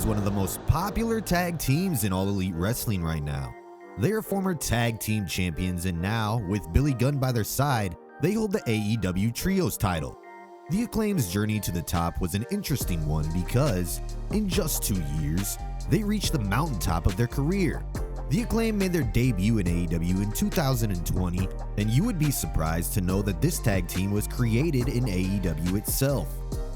is one of the most popular tag teams in All Elite Wrestling right now. They are former tag team champions, and now, with Billy Gunn by their side, they hold the AEW Trios title. The Acclaimed's journey to the top was an interesting one because, in just 2 years, they reached the mountaintop of their career. The Acclaim made their debut in AEW in 2020, and you would be surprised to know that this tag team was created in AEW itself.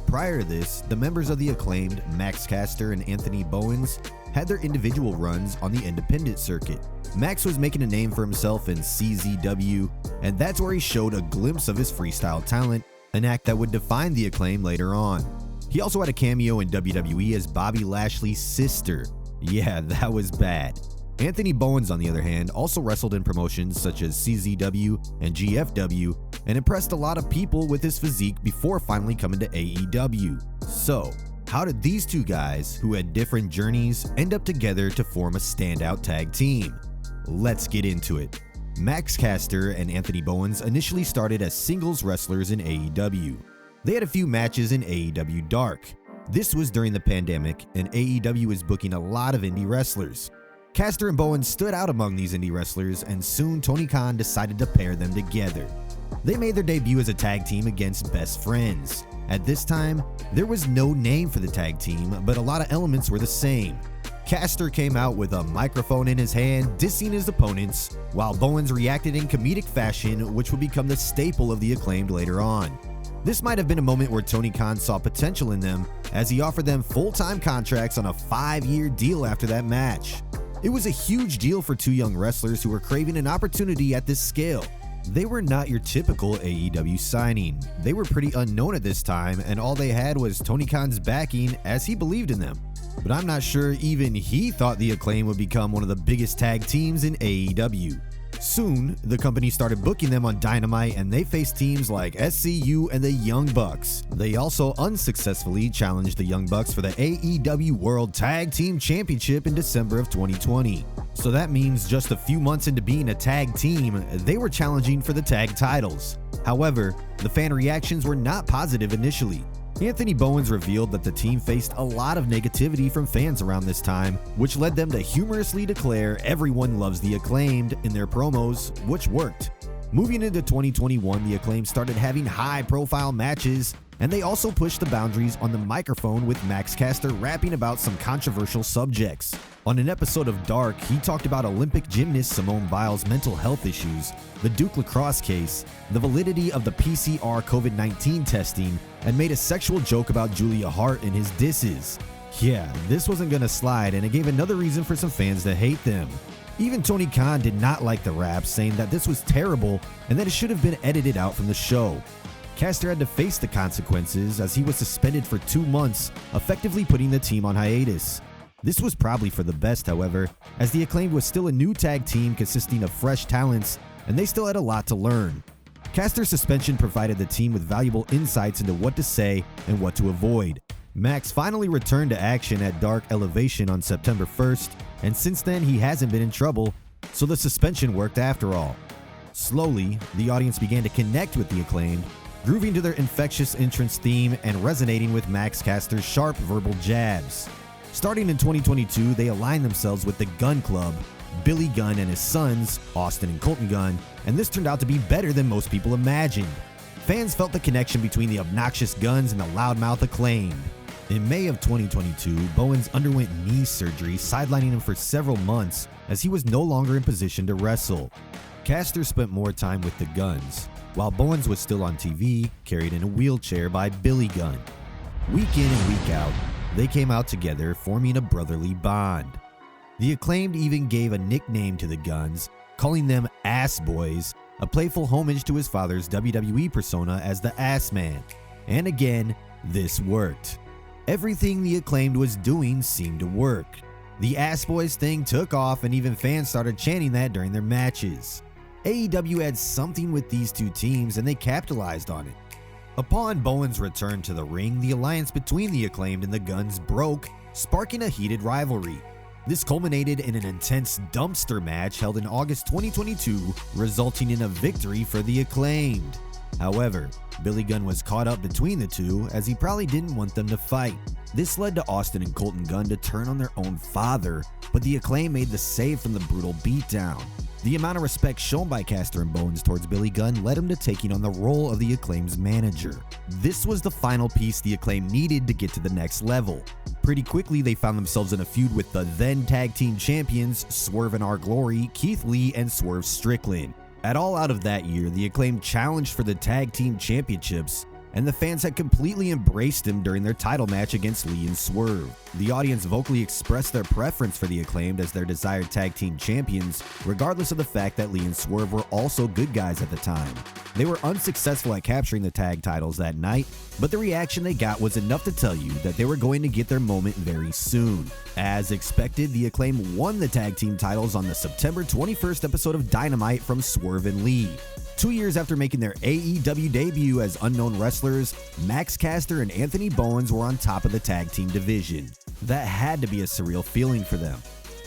Prior to this, the members of the Acclaimed, Caster and Anthony Bowens, had their individual runs on the independent circuit. Max was making a name for himself in CZW, and that's where he showed a glimpse of his freestyle talent, an act that would define the Acclaim later on. He also had a cameo in WWE as Bobby Lashley's sister. Yeah, that was bad. Anthony Bowens, on the other hand, also wrestled in promotions such as CZW and GFW and impressed a lot of people with his physique before finally coming to AEW. So, how did these two guys, who had different journeys, end up together to form a standout tag team? Let's get into it. Caster and Anthony Bowens initially started as singles wrestlers in AEW. They had a few matches in AEW Dark. This was during the pandemic, and AEW was booking a lot of indie wrestlers. Caster and Bowens stood out among these indie wrestlers, and soon Tony Khan decided to pair them together. They made their debut as a tag team against Best Friends. At this time, there was no name for the tag team, but a lot of elements were the same. Caster came out with a microphone in his hand, dissing his opponents, while Bowens reacted in comedic fashion, which would become the staple of the Acclaimed later on. This might have been a moment where Tony Khan saw potential in them, as he offered them full-time contracts on a 5-year deal after that match. It was a huge deal for two young wrestlers who were craving an opportunity at this scale. They were not your typical AEW signing. They were pretty unknown at this time, and all they had was Tony Khan's backing, as he believed in them. But I'm not sure even he thought the Acclaim would become one of the biggest tag teams in AEW. Soon, the company started booking them on Dynamite, and they faced teams like SCU and the Young Bucks. They also unsuccessfully challenged the Young Bucks for the AEW World Tag Team Championship in December of 2020. So that means just a few months into being a tag team, they were challenging for the tag titles. However, the fan reactions were not positive initially. Anthony Bowens revealed that the team faced a lot of negativity from fans around this time, which led them to humorously declare everyone loves the Acclaimed in their promos, which worked. Moving into 2021, the Acclaimed started having high-profile matches, and they also pushed the boundaries on the microphone, with Caster rapping about some controversial subjects. On an episode of Dark, he talked about Olympic gymnast Simone Biles' mental health issues, the Duke lacrosse case, the validity of the PCR COVID-19 testing, and made a sexual joke about Julia Hart in his disses. Yeah, this wasn't gonna slide, and it gave another reason for some fans to hate them. Even Tony Khan did not like the rap, saying that this was terrible and that it should have been edited out from the show. Caster had to face the consequences, as he was suspended for 2 months, effectively putting the team on hiatus. This was probably for the best, however, as the Acclaimed was still a new tag team consisting of fresh talents, and they still had a lot to learn. Caster's suspension provided the team with valuable insights into what to say and what to avoid. Max finally returned to action at Dark Elevation on September 1st, and since then he hasn't been in trouble, so the suspension worked after all. Slowly, the audience began to connect with the Acclaimed, grooving to their infectious entrance theme and resonating with Caster's sharp verbal jabs. Starting in 2022, they aligned themselves with the Gunn Club, Billy Gunn and his sons, Austin and Colton Gunn, and this turned out to be better than most people imagined. Fans felt the connection between the obnoxious Gunns and the loudmouth Acclaimed. In May of 2022, Bowens underwent knee surgery, sidelining him for several months as he was no longer in position to wrestle. Caster spent more time with the Gunns, while Bowens was still on TV, carried in a wheelchair by Billy Gunn. Week in and week out, they came out together, forming a brotherly bond. The Acclaimed even gave a nickname to the Gunns, calling them Ass Boys, a playful homage to his father's WWE persona as the Ass Man. And again, this worked. Everything the Acclaimed was doing seemed to work. The Ass Boys thing took off, and even fans started chanting that during their matches. AEW had something with these two teams, and they capitalized on it. Upon Bowens' return to the ring, the alliance between the Acclaimed and the Gunns broke, sparking a heated rivalry. This culminated in an intense dumpster match held in August 2022, resulting in a victory for the Acclaimed. However, Billy Gunn was caught up between the two as he probably didn't want them to fight. This led to Austin and Colton Gunn to turn on their own father, but the Acclaim made the save from the brutal beatdown. The amount of respect shown by Caster and Bowens towards Billy Gunn led him to taking on the role of the Acclaim's manager. This was the final piece the Acclaim needed to get to the next level. Pretty quickly, they found themselves in a feud with the then tag team champions Swerve in Our Glory, Keith Lee, and Swerve Strickland. At All Out of that year, the Acclaim challenged for the tag team championships, and the fans had completely embraced him during their title match against Lee and Swerve. The audience vocally expressed their preference for the Acclaimed as their desired tag team champions, regardless of the fact that Lee and Swerve were also good guys at the time. They were unsuccessful at capturing the tag titles that night, but the reaction they got was enough to tell you that they were going to get their moment very soon. As expected, the Acclaim won the tag team titles on the September 21st episode of Dynamite from Swerve and Lee. 2 years after making their AEW debut as unknown wrestlers, Caster and Anthony Bowens were on top of the tag team division. That had to be a surreal feeling for them.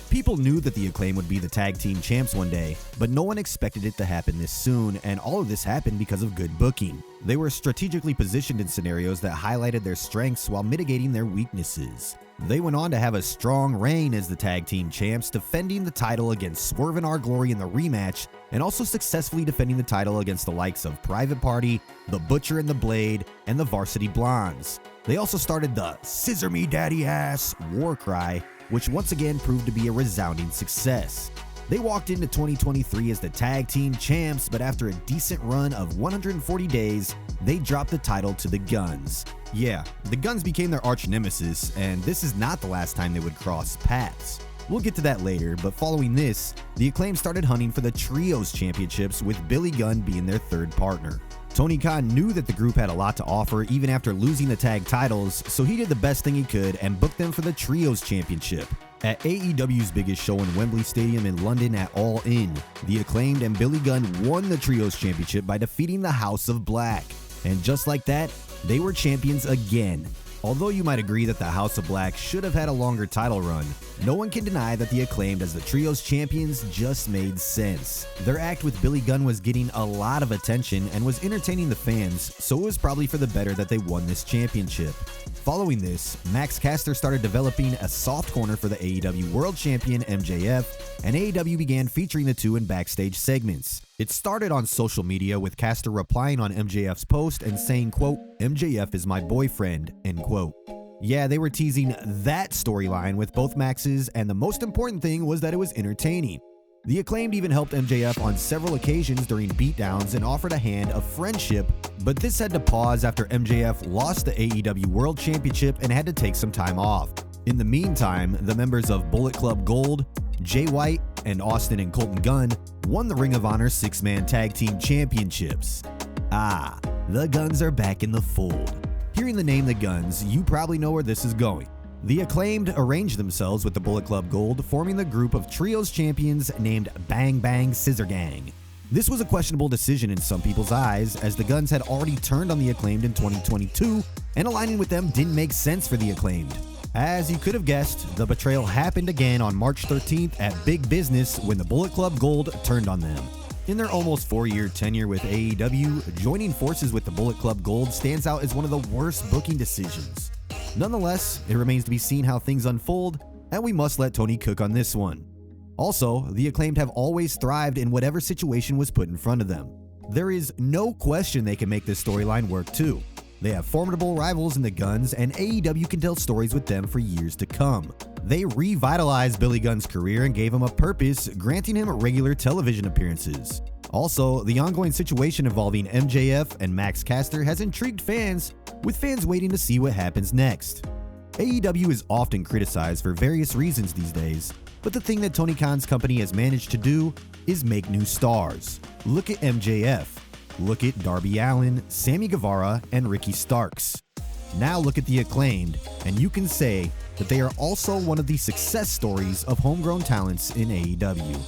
People knew that the Acclaim would be the tag team champs one day, but no one expected it to happen this soon, and all of this happened because of good booking. They were strategically positioned in scenarios that highlighted their strengths while mitigating their weaknesses. They went on to have a strong reign as the tag team champs, defending the title against Swerve in Our Glory in the rematch, and also successfully defending the title against the likes of Private Party, The Butcher and the Blade, and the Varsity Blondes. They also started the "Scissor Me Daddy Ass" war cry, which once again proved to be a resounding success. They walked into 2023 as the tag team champs, but after a decent run of 140 days, they dropped the title to the Guns. Yeah, the Guns became their arch nemesis, and this is not the last time they would cross paths. We'll get to that later, but following this, the Acclaim started hunting for the Trios Championships, with Billy Gunn being their third partner. Tony Khan knew that the group had a lot to offer even after losing the tag titles, so he did the best thing he could and booked them for the Trios Championship. At AEW's biggest show in Wembley Stadium in London at All In, the Acclaimed and Billy Gunn won the Trios Championship by defeating the House of Black. And just like that, they were champions again. Although you might agree that the House of Black should have had a longer title run, no one can deny that the Acclaimed as the Trios champions just made sense. Their act with Billy Gunn was getting a lot of attention and was entertaining the fans, so it was probably for the better that they won this championship. Following this, Caster started developing a soft corner for the AEW World Champion MJF, and AEW began featuring the two in backstage segments. It started on social media with Caster replying on MJF's post and saying, quote, "MJF is my boyfriend," end quote. Yeah, they were teasing that storyline with both Maxes, and the most important thing was that it was entertaining. The Acclaimed even helped MJF on several occasions during beatdowns and offered a hand of friendship, but this had to pause after MJF lost the AEW World Championship and had to take some time off. In the meantime, the members of Bullet Club Gold, Jay White, and Austin and Colton Gunn won the Ring of Honor 6-man Tag Team Championships. Ah, the Guns are back in the fold. Hearing the name The Guns, you probably know where this is going. The Acclaimed arranged themselves with the Bullet Club Gold, forming the group of Trios champions named Bang Bang Scissor Gang. This was a questionable decision in some people's eyes, as the Guns had already turned on the Acclaimed in 2022, and aligning with them didn't make sense for the Acclaimed. As you could have guessed, the betrayal happened again on March 13th at Big Business when the Bullet Club Gold turned on them. In their almost 4-year tenure with AEW, joining forces with the Bullet Club Gold stands out as one of the worst booking decisions. Nonetheless, it remains to be seen how things unfold, and we must let Tony cook on this one. Also, the Acclaimed have always thrived in whatever situation was put in front of them. There is no question they can make this storyline work too. They have formidable rivals in the Guns, and AEW can tell stories with them for years to come. They revitalized Billy Gunn's career and gave him a purpose, granting him regular television appearances. Also, the ongoing situation involving MJF and Caster has intrigued fans, with fans waiting to see what happens next. AEW is often criticized for various reasons these days, but the thing that Tony Khan's company has managed to do is make new stars. Look at MJF. Look at Darby Allin, Sammy Guevara, and Ricky Starks. Now look at the Acclaimed, and you can say that they are also one of the success stories of homegrown talents in AEW.